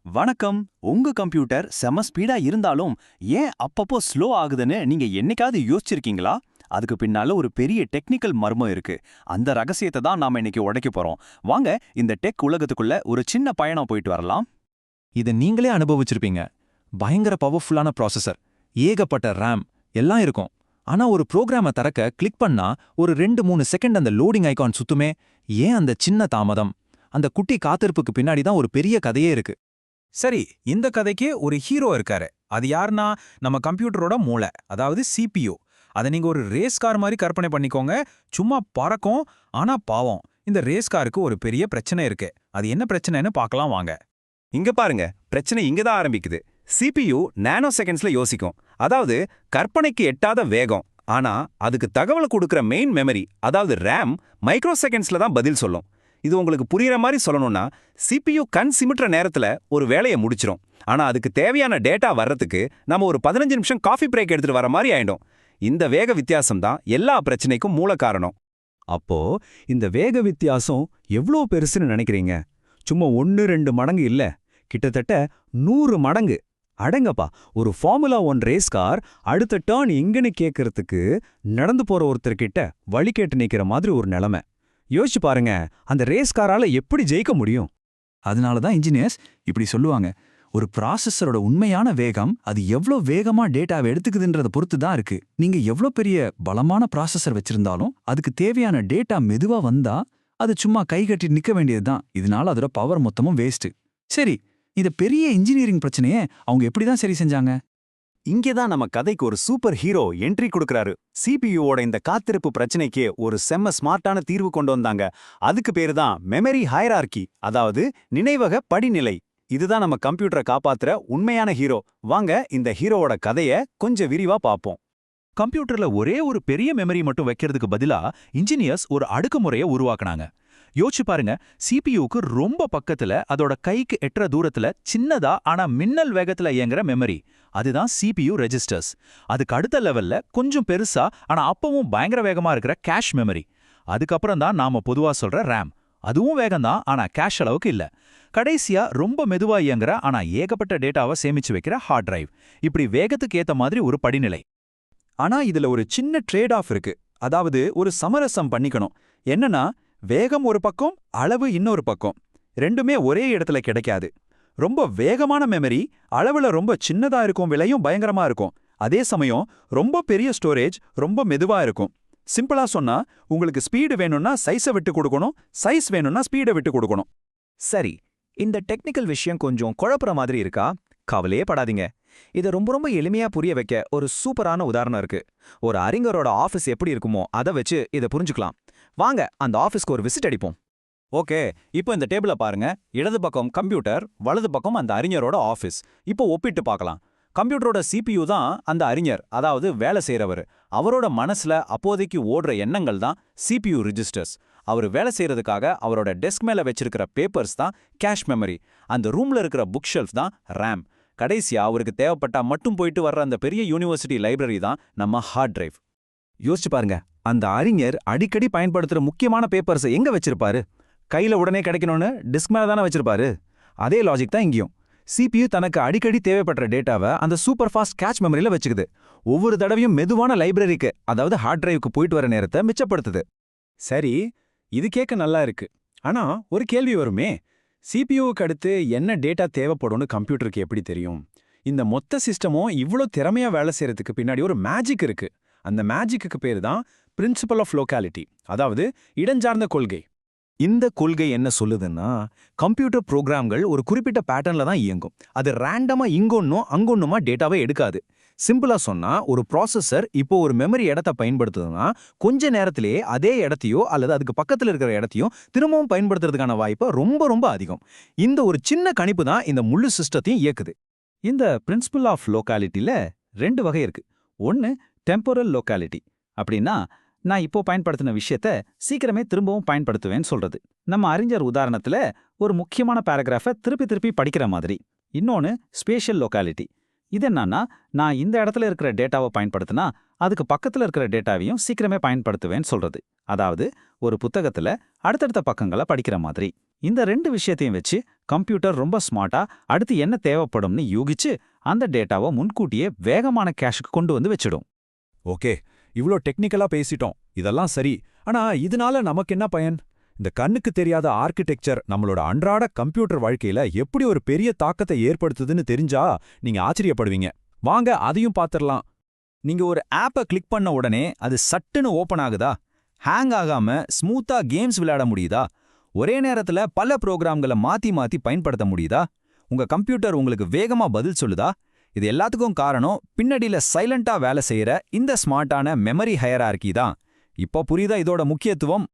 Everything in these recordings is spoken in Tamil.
வணக்கம். உங்க கம்ப்யூட்டர் செம ஸ்பீடா இருந்தாலும் ஏன் அப்பப்போ ஸ்லோ ஆகுதுன்னு நீங்க என்னைக்காவது யோசிச்சிருக்கீங்களா? அதுக்கு பின்னால ஒரு பெரிய டெக்னிக்கல் மர்மம் இருக்கு. அந்த ரகசியத்தை தான் நாம இன்னைக்கு உடைக்க போறோம். வாங்க இந்த டெக் உலகத்துக்குள்ள ஒரு சின்ன பயணம் போயிட்டு வரலாம். இதை நீங்களே அனுபவிச்சிருப்பீங்க. பயங்கர பவர்ஃபுல்லான ப்ராசஸர், ஏகப்பட்ட ரேம் எல்லாம் இருக்கும். ஆனா ஒரு ப்ரோக்ராமை திறக்க கிளிக் பண்ணா ஒரு 2-3 செகண்ட் அந்த லோடிங் ஐகான் சுத்துமே. ஏன் அந்த சின்ன தாமதம்? அந்த குட்டி காத்திருப்புக்கு பின்னாடி தான் ஒரு பெரிய கதையே இருக்கு. சரி, இந்த கதைக்கு ஒரு ஹீரோ இருக்காரு. அது யாருன்னா நம்ம கம்ப்யூட்டரோட மூளை, அதாவது CPU. அதை நீங்க ஒரு ரேஸ் கார் மாதிரி கற்பனை பண்ணிக்கோங்க. சும்மா பறக்கும். ஆனா பாவம், இந்த ரேஸ் காருக்கு ஒரு பெரிய பிரச்சனை இருக்கு. அது என்ன பிரச்சனைன்னு பார்க்கலாம் வாங்க. இங்க பாருங்க, பிரச்சனை இங்க தான் ஆரம்பிக்குது. CPU நானோ செகண்ட்ஸ்ல யோசிக்கும். அதாவது கற்பனைக்கு எட்டாத வேகம். ஆனா அதுக்கு தகவல் கொடுக்கிற மெயின் மெமரி, அதாவது RAM, மைக்ரோ செகண்ட்ஸ்ல தான் பதில் சொல்லும். இது உங்களுக்கு புரியுற மாதிரி சொல்லணும்னா, CPU கண் சிமிட்டுற நேரத்துல ஒரு வேலையை முடிச்சிரும். ஆனா அதுக்கு தேவையான டேட்டா வர்றதுக்கு நம்ம ஒரு 15 நிமிஷம் காஃபி பிரேக் எடுத்துட்டு வர மாதிரி ஆயிடும். இந்த வேக வித்தியாசம் தான் எல்லா பிரச்சனைக்கும் மூல காரணம். அப்போ இந்த வேக வித்தியாசம் எவ்ளோ பெருசுன்னு நினைக்கிறீங்க? சும்மா 1-2 மடங்கு இல்ல, கிட்டத்தட்ட 100 மடங்கு. அடங்கப்பா, ஒரு ஃபார்முலா 1 ரேஸ் கார் அடுத்த டர்ன் எங்கன்னு கேட்கறதுக்கு நடந்து போற ஒருத்தர்கிட்ட வழி கேட்டு நிக்கிற மாதிரி ஒரு நிலைமை. யோசிச்சு பாருங்க, அந்த ரேஸ் காரால எப்படி ஜெயிக்க முடியும்? அதனால தான் இன்ஜினியர்ஸ் இப்படி சொல்லுவாங்க, ஒரு ப்ராசஸரோட உண்மையான வேகம் அது எவ்வளோ வேகமா டேட்டாவை எடுத்துக்குதுன்றத பொறுத்து தான் இருக்கு. நீங்க எவ்வளோ பெரிய பலமான ப்ராசஸர் வச்சிருந்தாலும் அதுக்கு தேவையான டேட்டா மெதுவா வந்தா அது சும்மா கை கட்டி நிக்க வேண்டியதுதான். இதனால அதோட பவர் மொத்தமும் வேஸ்ட். சரி, இந்த பெரிய இன்ஜினியரிங் பிரச்சனையை அவங்க எப்படி தான் சரி செஞ்சாங்க? இங்கே தான் நம்ம கதைக்கு ஒரு சூப்பர் ஹீரோ என்ட்ரி கொடுக்கறாரு. CPUவோட இந்த காத்திருப்பு பிரச்சனைக்கு ஒரு செம்ம ஸ்மார்ட்டான தீர்வு கொண்டு வந்தாங்க. அதுக்கு பேரு தான் மெமரி ஹைரார்கி, அதாவது நினைவக படிநிலை. இதுதான் நம்ம கம்ப்யூட்டரை காப்பாத்துற உண்மையான ஹீரோ. வாங்க இந்த ஹீரோவோட கதைய கொஞ்சம் விரிவா பார்ப்போம். கம்ப்யூட்டர்ல ஒரே ஒரு பெரிய மெமரி மட்டும் வைக்கிறதுக்கு பதிலா இன்ஜினியர்ஸ் ஒரு அடுக்குமுறையை உருவாக்குனாங்க. யோசிச்சு பாருங்க, CPUக்கு ரொம்ப பக்கத்துல, அதோட கைக்கு எட்டுற தூரத்துல சின்னதா ஆனா மின்னல் வேகத்துல இயங்குற மெமரி, அதுதான் CPU ரெஜிஸ்டர்ஸ். அதுக்கு அடுத்த லெவல்ல கொஞ்சம் பெருசா ஆனா அப்பவும் பயங்கர வேகமா இருக்கிற கேஷ் மெமரி. அதுக்கப்புறம் தான் நாம பொதுவா சொல்ற RAM. அதுவும் வேகம்தான், ஆனா கேஷ் அளவுக்கு இல்ல. கடைசியா ரொம்ப மெதுவா இயங்குற ஆனா ஏகப்பட்ட டேட்டாவை சேமிச்சு வைக்கிற ஹார்ட் டிரைவ். இப்படி வேகத்துக்கு ஏத்த மாதிரி ஒரு படிநிலை. ஆனா இதுல ஒரு சின்ன ட்ரேட் ஆஃப் இருக்கு. அதாவது ஒரு சமரசம் பண்ணிக்கணும். என்னன்னா, வேகம் ஒரு பக்கம், அளவு இன்னொரு பக்கம். ரெண்டுமே ஒரே இடத்துல கிடைக்காது. ரொம்ப வேகமான மெமரி அளவுல ரொம்ப சின்னதா இருக்கும், விலையும் பயங்கரமா இருக்கும். அதே சமயம் ரொம்ப பெரிய ஸ்டோரேஜ் ரொம்ப மெதுவா இருக்கும். சிம்பிளா சொன்னா, உங்களுக்கு ஸ்பீடு வேணும்னா சைஸை விட்டு கொடுக்கணும், சைஸ் வேணும்னா ஸ்பீடை விட்டு கொடுக்கணும். சரி, இந்த டெக்னிக்கல் விஷயம் கொஞ்சம் குழப்புற மாதிரி இருக்கா? கவலையே படாதீங்க. இதை ரொம்ப ரொம்ப எளிமையா புரிய வைக்க ஒரு சூப்பரான உதாரணம் இருக்கு. ஒரு அறிஞரோட ஆஃபீஸ் எப்படி இருக்குமோ அதை வச்சு இதை புரிஞ்சுக்கலாம். வாங்க அந்த ஆஃபீஸ்க்கு ஒரு விசிட் அடிப்போம். ஓகே, இப்போ இந்த டேபிள பாருங்க. இடது பக்கம் கம்ப்யூட்டர், வலது பக்கம் அந்த அறிஞரோட ஆஃபீஸ். இப்போ ஒப்பிட்டு பார்க்கலாம். கம்ப்யூட்டரோட CPU தான் அந்த அறிஞர், அதாவது வேலை செய்றவர். அவரோட மனசுல அப்போதைக்கு ஓடுற எண்ணங்கள் தான் CPU ரிஜிஸ்டர்ஸ். அவர் வேலை செய்யறதுக்காக அவரோட டெஸ்க் மேல வச்சிருக்கிற பேப்பர்ஸ் தான் கேஷ் மெமரி. அந்த ரூம்ல இருக்கிற புக் ஷெல்ஃப் தான் RAM. கடைசியா அவருக்கு தேவைப்பட்டா மட்டும் போயிட்டு வர்ற அந்த பெரிய யூனிவர்சிட்டி லைப்ரரி தான் நம்ம ஹார்ட் டிரைவ். யோசிச்சு பாருங்க, அந்த அறிஞர் அடிக்கடி பயன்படுத்துற முக்கியமான பேப்பர்ஸை எங்க வச்சிருப்பாரு? கையில உடனே கிடைக்கணும்னு டிஸ்க் மேல தானே வச்சிருப்பாரு. அதே லாஜிக் தான் இங்கேயும். CPU தனக்கு அடிக்கடி தேவைப்படுற டேட்டாவை அந்த சூப்பர் ஃபாஸ்ட் கேட்ச் மெமரியில வச்சுக்குது. ஒவ்வொரு தடவையும் மெதுவான லைப்ரரிக்கு, அதாவது ஹார்ட் டிரைவுக்கு போயிட்டு வர நேரத்தை மிச்சப்படுத்துது. சரி, இது கேட்க நல்லா இருக்கு. ஆனா ஒரு கேள்வி வருமே, CPUவுக்கு அடுத்து என்ன டேட்டா தேவைப்படும்னு கம்ப்யூட்டருக்கு எப்படி தெரியும்? இந்த மொத்த சிஸ்டமும் இவ்ளோ திறமையா வேலை செய்யறதுக்கு பின்னாடி ஒரு மேஜிக் இருக்கு. அந்த மேஜிக்கு பேரு தான் பிரின்சிபல் ஆஃப் லோகாலிட்டி, அதாவது இடஞ்சார்ந்த கொள்கை. இந்த கொள்கை என்ன சொல்லுதுன்னா, கம்ப்யூட்டர் ப்ரோக்ராம்கள் ஒரு குறிப்பிட்ட பேட்டர்ன்ல தான் இயங்கும். அது ரேண்டமா இங்கொன்னும் அங்கொன்னுமா டேட்டாவை எடுக்காது. சிம்பிளா சொன்னா, ஒரு ப்ராசஸர் இப்போ ஒரு மெமரி இடத்தை பயன்படுத்துதுன்னா, கொஞ்ச நேரத்திலேயே அதே இடத்தையோ அல்லது அதுக்கு பக்கத்துல இருக்கிற இடத்தையும் திரும்பவும் பயன்படுத்துறதுக்கான வாய்ப்பு ரொம்ப ரொம்ப அதிகம். இந்த ஒரு சின்ன கணிப்பு தான் இந்த முழு சிஸ்டத்தையும் இயக்குது. இந்த பிரின்சிபல் ஆஃப் லோகாலிட்டில 2 வகை இருக்கு. ஒன்னு டெம்போரல் லோகாலிட்டி. அப்படின்னா, நான் இப்போ பயன்படுத்தின விஷயத்த சீக்கிரமே திரும்பவும் பயன்படுத்துவேன்னு சொல்றது. நம்ம அறிஞர் உதாரணத்துல ஒரு முக்கியமான பேராகிராஃபை திருப்பி திருப்பி படிக்கிற மாதிரி. இன்னொன்னு ஸ்பேஷியல் லோகாலிட்டி. இது என்னன்னா, நான் இந்த இடத்துல இருக்கிற டேட்டாவை பயன்படுத்தினா அதுக்கு பக்கத்துல இருக்கிற டேட்டாவையும் சீக்கிரமே பயன்படுத்துவேன்னு சொல்றது. அதாவது ஒரு புத்தகத்துல அடுத்தடுத்த பக்கங்களை படிக்கிற மாதிரி. இந்த 2 விஷயத்தையும் வச்சு கம்ப்யூட்டர் ரொம்ப ஸ்மார்ட்டா அடுத்து என்ன தேவைப்படும்னு யூகிச்சு அந்த டேட்டாவை முன்கூட்டியே வேகமான கேஷுக்கு கொண்டு வந்து வச்சிடும். ஓகே, இவ்ளோ டெக்னிக்கலா பேசிட்டோம், இதெல்லாம் சரி. ஆனா இதனால நமக்கு என்ன பயன்? இந்த கண்ணுக்கு தெரியாத ஆர்க்கிடெக்சர் நம்மளோட அன்றாட கம்ப்யூட்டர் வாழ்க்கையில எப்படி ஒரு பெரிய தாக்கத்தை ஏற்படுத்துதுன்னு தெரிஞ்சா நீங்க ஆச்சரியப்படுவீங்க. வாங்க அதையும் பாத்திரலாம். நீங்க ஒரு ஆப்பை கிளிக் பண்ண உடனே அது சட்டுன்னு ஓபன் ஆகுதா? ஹேங் ஆகாம ஸ்மூத்தா கேம்ஸ் விளையாட முடியுதா? ஒரே நேரத்துல பல ப்ரோக்ராம்களை மாத்தி மாத்தி பயன்படுத்த முடியுதா? உங்க கம்ப்யூட்டர் உங்களுக்கு வேகமா பதில் சொல்லுதா? இது எல்லாத்துக்கும் காரணம் பின்னடியில சைலண்டா வேலை செய்யற இந்த ஸ்மார்ட்டான மெமரி ஹையரார்கி தான். இப்போ புரியுதா இதோட முக்கியத்துவம்?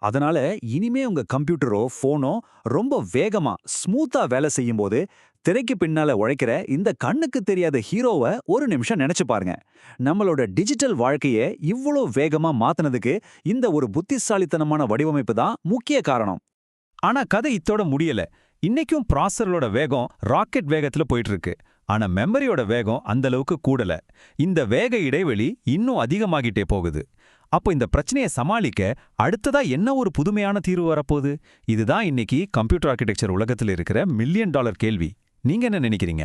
அதனால இனிமே உங்க கம்ப்யூட்டரோ ஃபோனோ ரொம்ப வேகமா ஸ்மூத்தா வேலை செய்யும்போது திரைக்கு பின்னால உழைக்கிற இந்த கண்ணுக்கு தெரியாத ஹீரோவை ஒரு நிமிஷம் நினைச்சு பாருங்க. நம்மளோட டிஜிட்டல் வாழ்க்கையை இவ்வளோ வேகமா மாத்துனதுக்கு இந்த ஒரு புத்திசாலித்தனமான வடிவமைப்பு தான் முக்கிய காரணம். ஆனா கதை இத்தோட முடியல. இன்னைக்கும் ப்ராசஸரோட வேகம் ராக்கெட் வேகத்துல போயிட்டு இருக்கு. ஆனா மெமரியோட வேகம் அந்த அளவுக்கு கூடல. இந்த வேக இடைவெளி இன்னும் அதிகமாகிட்டே போகுது. அப்போ இந்த பிரச்சனையை சமாளிக்க அடுத்ததா என்ன ஒரு புதுமையான தீர்வு வரப்போகுது? இதுதான் இன்னைக்கு கம்ப்யூட்டர் ஆர்க்கிடெக்சர் உலகத்தில் இருக்கிற $1 மில்லியன் கேள்வி. நீங்க என்ன நினைக்கிறீங்க?